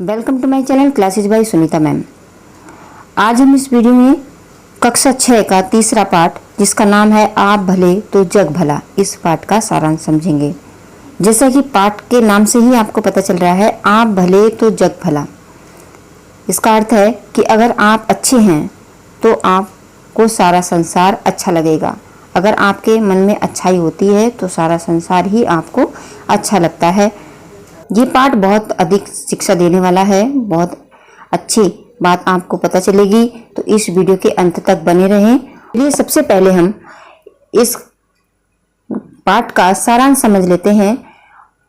Welcome to my channel classes by Sunita ma'am. आज हम इस वीडियो में कक्षा 6 का तीसरा पाठ, जिसका नाम है आप भले तो जग भला, इस पाठ का सारांश समझेंगे। जैसा कि पाठ के नाम से ही आपको पता चल रहा है, आप भले तो जग भला। इसका अर्थ है कि अगर आप अच्छे हैं तो आपको सारा संसार अच्छा लगेगा। अगर आपके मन में अच्छाई होती है तो सारा संसार ही आपको अच्छा लगता है। ये पाठ बहुत अधिक शिक्षा देने वाला है, बहुत अच्छी बात आपको पता चलेगी, तो इस वीडियो के अंत तक बने रहें। चलिए सबसे पहले हम इस पाठ का सारांश समझ लेते हैं।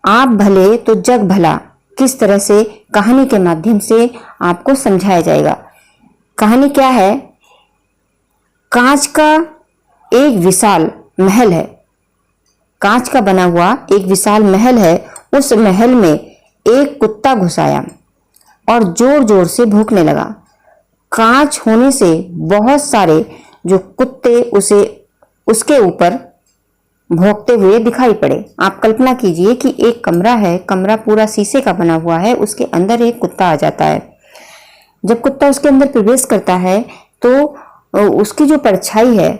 आप भले तो जग भला किस तरह से कहानी के माध्यम से आपको समझाया जाएगा। कहानी क्या है? कांच का एक विशाल महल है, कांच का बना हुआ एक विशाल महल है। उस महल में एक कुत्ता घुस आया और जोर जोर से भौंकने लगा। कांच होने से बहुत सारे जो कुत्ते उसके ऊपर भौंकते हुए दिखाई पड़े। आप कल्पना कीजिए कि एक कमरा है, कमरा पूरा शीशे का बना हुआ है, उसके अंदर एक कुत्ता आ जाता है। जब कुत्ता उसके अंदर प्रवेश करता है तो उसकी जो परछाई है,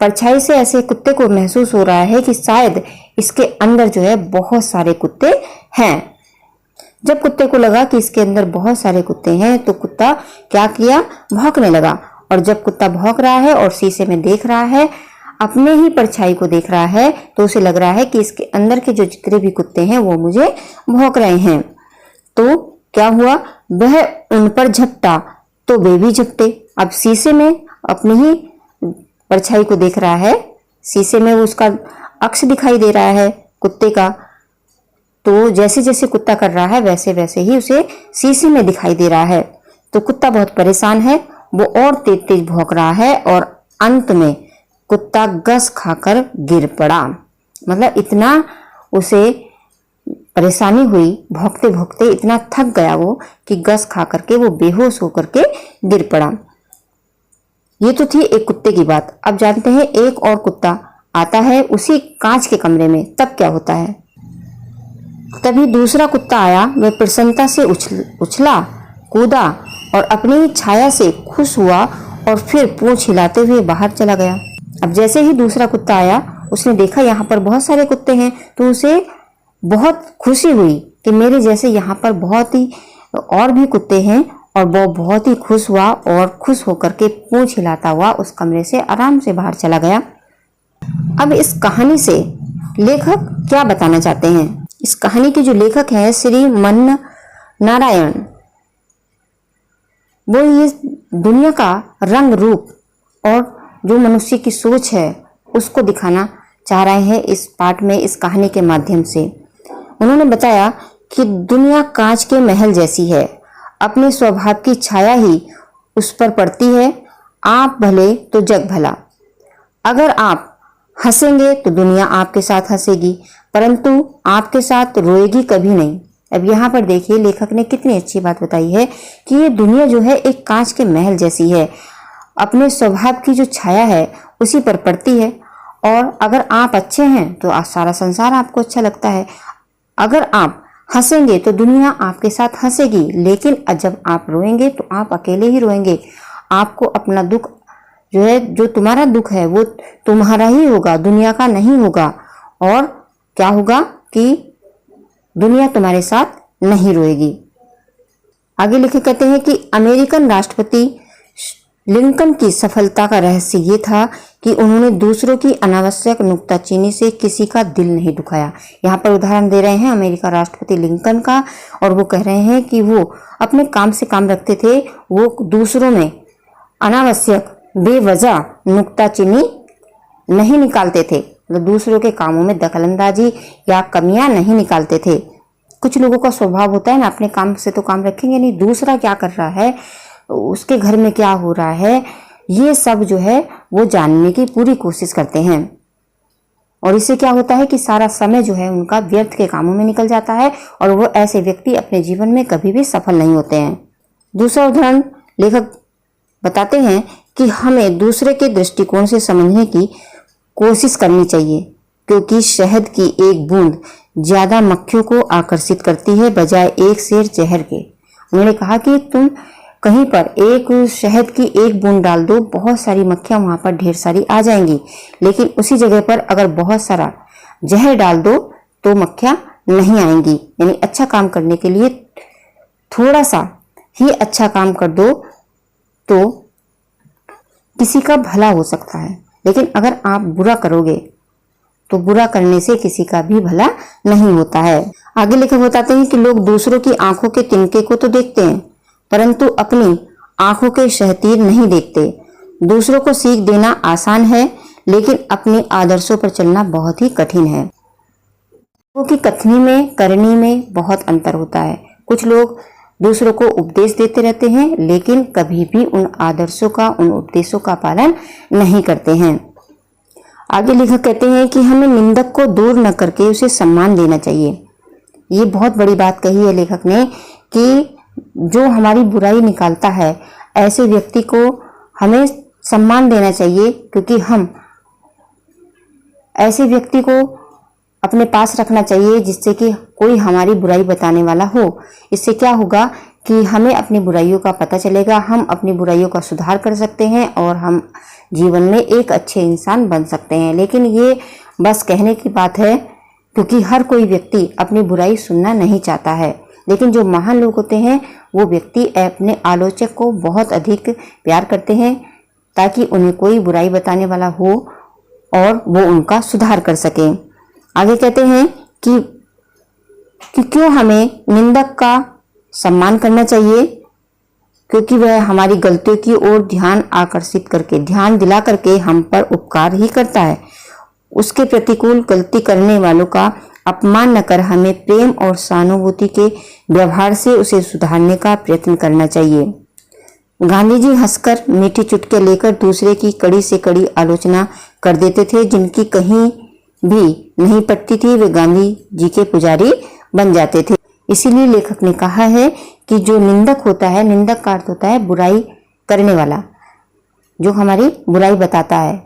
परछाई से ऐसे कुत्ते को महसूस हो रहा है कि शायद इसके अंदर जो है बहुत सारे कुत्ते हैं। जब कुत्ते को लगा कि इसके अंदर बहुत सारे कुत्ते हैं तो कुत्ता क्या किया? भौंकने लगा। और जब कुत्ता भौंक रहा है और शीशे में देख रहा है, अपने ही परछाई को देख रहा है, तो उसे लग रहा है कि इसके अंदर के जो जितने भी कुत्ते हैं वो मुझे भौंक रहे हैं। तो क्या हुआ? वह उन पर झपटा तो वे भी झपटे। अब शीशे में अपनी ही परछाई को देख रहा है, शीशे में उसका अक्ष दिखाई दे रहा है कुत्ते का, तो जैसे जैसे कुत्ता कर रहा है वैसे वैसे ही उसे शीशे में दिखाई दे रहा है। तो कुत्ता बहुत परेशान है, वो और तेज तेज भौंक रहा है और अंत में कुत्ता गस खाकर गिर पड़ा। मतलब इतना उसे परेशानी हुई, भौंकते भौंकते इतना थक गया वो कि गस खा करके वो बेहोश होकर के गिर पड़ा। ये तो थी एक कुत्ते की बात। अब जानते हैं एक और कुत्ता आता है उसी कांच के कमरे में। तब क्या होता है? तभी दूसरा कुत्ता आया, वह प्रसन्नता से उछला कूदा और अपनी छाया से खुश हुआ और फिर पूंछ हिलाते हुए बाहर चला गया। अब जैसे ही दूसरा कुत्ता आया, उसने देखा यहाँ पर बहुत सारे कुत्ते हैं, तो उसे बहुत खुशी हुई कि मेरे जैसे यहाँ पर बहुत ही और भी कुत्ते हैं, और वो बहुत ही खुश हुआ और खुश होकर के पूंछ हिलाता हुआ उस कमरे से आराम से बाहर चला गया। अब इस कहानी से लेखक क्या बताना चाहते हैं? इस कहानी के जो लेखक हैं श्री मन नारायण, वो ये दुनिया का रंग रूप और जो मनुष्य की सोच है उसको दिखाना चाह रहे हैं इस पाठ में, इस कहानी के माध्यम से। उन्होंने बताया कि दुनिया कांच के महल जैसी है, अपने स्वभाव की छाया ही उस पर पड़ती है। आप भले तो जग भला। अगर आप हंसेंगे तो दुनिया आपके साथ हंसेगी, परंतु आपके साथ रोएगी कभी नहीं। अब यहाँ पर देखिए लेखक ने कितनी अच्छी बात बताई है कि ये दुनिया जो है एक कांच के महल जैसी है, अपने स्वभाव की जो छाया है उसी पर पड़ती है। और अगर आप अच्छे हैं तो सारा संसार आपको अच्छा लगता है। अगर आप हंसेंगे तो दुनिया आपके साथ हंसेगी, लेकिन जब आप रोएंगे तो आप अकेले ही रोएंगे। आपको अपना दुख जो है, जो तुम्हारा दुख है वो तुम्हारा ही होगा, दुनिया का नहीं होगा। और क्या होगा कि दुनिया तुम्हारे साथ नहीं रोएगी। आगे लिखे कहते हैं कि अमेरिकन राष्ट्रपति लिंकन की सफलता का रहस्य ये था कि उन्होंने दूसरों की अनावश्यक नुक्ताचीनी से किसी का दिल नहीं दुखाया। यहाँ पर उदाहरण दे रहे हैं अमेरिका राष्ट्रपति लिंकन का, और वो कह रहे हैं कि वो अपने काम से काम रखते थे, वो दूसरों में अनावश्यक बेवजह नुक्ताचीनी नहीं निकालते थे, मतलब दूसरों के कामों में दखलंदाजी या कमियां नहीं निकालते थे। कुछ लोगों का स्वभाव होता है ना, अपने काम से तो काम रखेंगे नहीं, दूसरा क्या कर रहा है, उसके घर में क्या हो रहा है, ये सब जो है वो जानने की पूरी कोशिश करते हैं। और इससे क्या होता है कि सारा समय जो है उनका व्यर्थ के कामों में निकल जाता है, और वो ऐसे व्यक्ति अपने जीवन में कभी भी सफल नहीं होते हैं। दूसरा उदाहरण लेखक बताते हैं कि हमें दूसरे के दृष्टिकोण से समझने की कोशिश करनी चाहिए, क्योंकि शहद की एक बूंद ज्यादा मक्खियों को आकर्षित करती है बजाय एक सेर जहर के। उन्होंने कहा कि तुम कहीं पर एक शहद की एक बूंद डाल दो, बहुत सारी मक्खियां वहां पर ढेर सारी आ जाएंगी, लेकिन उसी जगह पर अगर बहुत सारा जहर डाल दो तो मक्खियां नहीं आएंगी। यानी अच्छा काम करने के लिए थोड़ा सा ही अच्छा काम कर दो तो किसी का भला हो सकता है, लेकिन अगर आप बुरा करोगे तो बुरा करने से किसी का भी भला नहीं होता है। आगे लेखक बताते हैं कि लोग दूसरों की आंखों के तिनके को तो देखते हैं, परंतु अपनी आंखों के शहतीर नहीं देखते। दूसरों को सीख देना आसान है, लेकिन अपने आदर्शों पर चलना बहुत ही कठिन है। क्योंकि कथनी में करनी में बहुत अंतर होता है। कुछ लोग दूसरों को उपदेश देते रहते हैं, लेकिन कभी भी उन आदर्शों का, उन उपदेशों का पालन नहीं करते हैं। आगे लेखक कहते हैं कि हमें निंदक को दूर न करके उसे सम्मान देना चाहिए। ये बहुत बड़ी बात कही है लेखक ने कि जो हमारी बुराई निकालता है ऐसे व्यक्ति को हमें सम्मान देना चाहिए, क्योंकि हम ऐसे व्यक्ति को अपने पास रखना चाहिए जिससे कि कोई हमारी बुराई बताने वाला हो। इससे क्या होगा कि हमें अपनी बुराइयों का पता चलेगा, हम अपनी बुराइयों का सुधार कर सकते हैं और हम जीवन में एक अच्छे इंसान बन सकते हैं। लेकिन ये बस कहने की बात है, क्योंकि हर कोई व्यक्ति अपनी बुराई सुनना नहीं चाहता है। लेकिन जो महान लोग होते हैं वो व्यक्ति अपने आलोचक को बहुत अधिक प्यार करते हैं, ताकि उन्हें कोई बुराई बताने वाला हो और वो उनका सुधार कर सके। आगे कहते हैं कि क्यों हमें निंदक का सम्मान करना चाहिए, क्योंकि वह हमारी गलतियों की ओर ध्यान आकर्षित करके, ध्यान दिला करके हम पर उपकार ही करता है। उसके प्रतिकूल गलती करने वालों का अपमान न कर हमें प्रेम और सहानुभूति के व्यवहार से उसे सुधारने का प्रयत्न करना चाहिए। गांधी जी हंसकर मीठी चुटकियां लेकर दूसरे की कड़ी से कड़ी आलोचना कर देते थे। जिनकी कहीं भी नहीं पटती थी वे गांधी जी के पुजारी बन जाते थे। इसीलिए लेखक ने कहा है कि जो निंदक होता है, निंदक का अर्थ होता है बुराई करने वाला, जो हमारी बुराई बताता है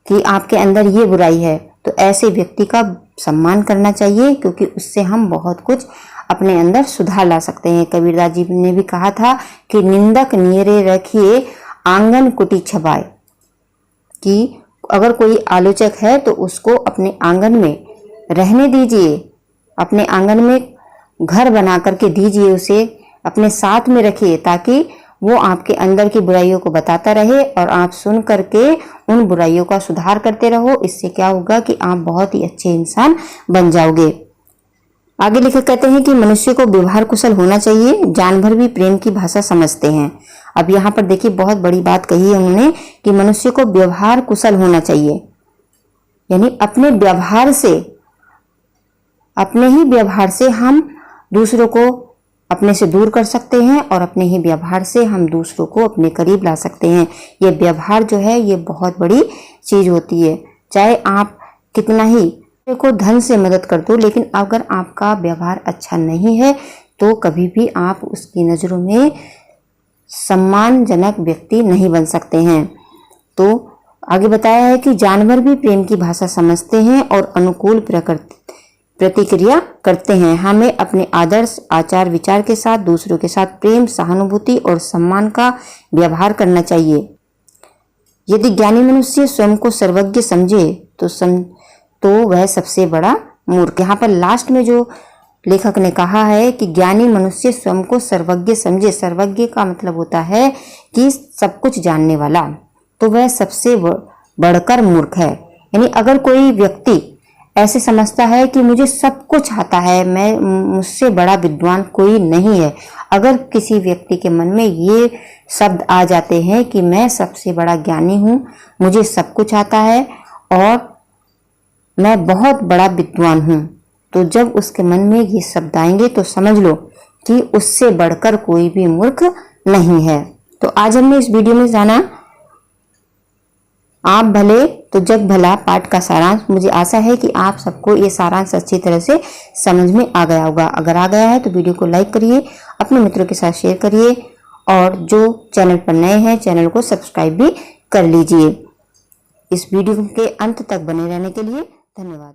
कि आपके अंदर ये बुराई है, तो ऐसे व्यक्ति का सम्मान करना चाहिए, क्योंकि उससे हम बहुत कुछ अपने अंदर सुधार ला सकते हैं। कबीरदास जी ने भी कहा था कि निंदक नियरे रखिए आंगन कुटी छबाए, कि अगर कोई आलोचक है तो उसको अपने आंगन में रहने दीजिए, अपने आंगन में घर बना करके दीजिए, उसे अपने साथ में रखिए, ताकि वो आपके अंदर की बुराइयों को बताता रहे और आप सुन करके उन बुराइयों का सुधार करते रहो। इससे क्या होगा कि आप बहुत ही अच्छे इंसान बन जाओगे। आगे लेखक कहते हैं कि मनुष्य को व्यवहार कुशल होना चाहिए, जानवर भी प्रेम की भाषा समझते हैं। अब यहाँ पर देखिए बहुत बड़ी बात कही है उन्होंने कि मनुष्य को व्यवहार कुशल होना चाहिए, यानी अपने व्यवहार से, अपने ही व्यवहार से हम दूसरों को अपने से दूर कर सकते हैं और अपने ही व्यवहार से हम दूसरों को अपने करीब ला सकते हैं। ये व्यवहार जो है ये बहुत बड़ी चीज होती है। चाहे आप कितना ही को धन से मदद कर दो, लेकिन अगर आपका व्यवहार अच्छा नहीं है तो कभी भी आप उसकी नजरों में सम्मानजनक व्यक्ति नहीं बन सकते हैं। तो आगे बताया है कि जानवर भी प्रेम की भाषा समझते हैं और अनुकूल प्रतिक्रिया करते हैं। हमें अपने आदर्श आचार विचार के साथ दूसरों के साथ प्रेम, सहानुभूति और सम्मान का व्यवहार करना चाहिए। यदि ज्ञानी मनुष्य स्वयं को सर्वज्ञ समझे तो वह सबसे बड़ा मूर्ख। यहाँ पर लास्ट में जो लेखक ने कहा है कि ज्ञानी मनुष्य स्वयं को सर्वज्ञ समझे, सर्वज्ञ का मतलब होता है कि सब कुछ जानने वाला, तो वह सबसे बढ़कर मूर्ख है। यानी अगर कोई व्यक्ति ऐसे समझता है कि मुझे सब कुछ आता है, मैं मुझसे बड़ा विद्वान कोई नहीं है, अगर किसी व्यक्ति के मन में ये शब्द आ जाते हैं कि मैं सबसे बड़ा ज्ञानी हूँ, मुझे सब कुछ आता है और मैं बहुत बड़ा विद्वान हूँ, तो जब उसके मन में ये शब्द आएंगे तो समझ लो कि उससे बढ़कर कोई भी मूर्ख नहीं है। तो आज हमने इस वीडियो में जाना आप भले तो जग भला पाठ का सारांश। मुझे आशा है कि आप सबको ये सारांश अच्छी तरह से समझ में आ गया होगा। अगर आ गया है तो वीडियो को लाइक करिए, अपने मित्रों के साथ शेयर करिए और जो चैनल पर नए हैं चैनल को सब्सक्राइब भी कर लीजिए। इस वीडियो के अंत तक बने रहने के लिए धन्यवाद।